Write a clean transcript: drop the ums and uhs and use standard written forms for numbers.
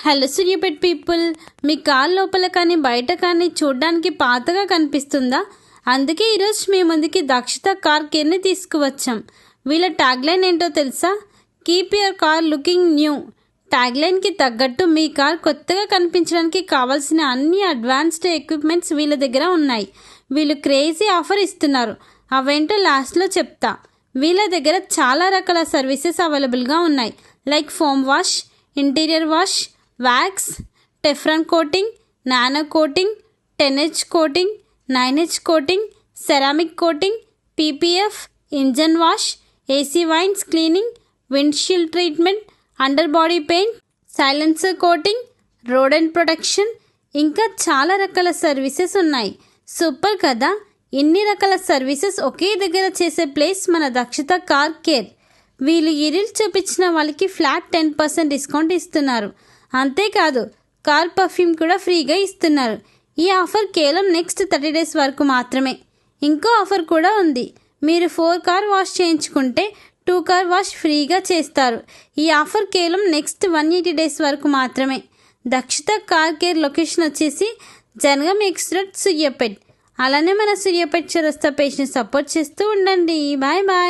Hello Suryapet people, మీ car లోపల కానీ బయట కానీ చూడడానికి పాతగా కనిపిస్తుందా? అందుకే ఈరోజు మీ ముందుకి దక్షిత కార్ కేర్ని తీసుకువచ్చాం. వీళ్ళ ట్యాగ్లైన్ ఏంటో తెలుసా? Keep your car looking new. ట్యాగ్లైన్కి తగ్గట్టు మీ కార్ కొత్తగా కనిపించడానికి కావాల్సిన అన్ని అడ్వాన్స్డ్ ఎక్విప్మెంట్స్ వీళ్ళ దగ్గర ఉన్నాయి. వీళ్ళు క్రేజీ ఆఫర్ ఇస్తున్నారు. అవేంటో లాస్ట్లో చెప్తా. వీళ్ళ దగ్గర చాలా రకాల సర్వీసెస్ అవైలబుల్గా ఉన్నాయి. Like foam wash, interior wash, wax, teflon coating, nano coating, 10H coating, 9H coating, ceramic coating, PPF, engine wash, AC vents cleaning, windshield treatment, under body paint, silencer coating, rodent protection, ఇంకా చాలా రకాల services ఉన్నాయి. Super కదా! ఇన్ని రకాల services ఒకే దగ్గర చేసే place మన దక్షిత కార్ కేర్. వీళ్ళు ఈ రీల్స్ చూపించిన వాళ్ళకి ఫ్లాట్ 10% డిస్కౌంట్ ఇస్తున్నారు. అంతేకాదు కార్ పర్ఫ్యూమ్ కూడా ఫ్రీగా ఇస్తున్నారు. ఈ ఆఫర్ కేవలం నెక్స్ట్ 30 days వరకు మాత్రమే. ఇంకో ఆఫర్ కూడా ఉంది. మీరు 4 కార్ వాష్ చేయించుకుంటే 2 కార్ వాష్ ఫ్రీగా చేస్తారు. ఈ ఆఫర్ కేవలం నెక్స్ట్ 180 days వరకు మాత్రమే. దక్షిత కార్ కేర్ లొకేషన్ వచ్చేసి జనగాం ఎక్స్ రోడ్, సూర్యాపేట్. అలానే మన సూర్యాపేట్ చౌరస్తా పేజ్ని సపోర్ట్ చేస్తూ ఉండండి. Bye bye.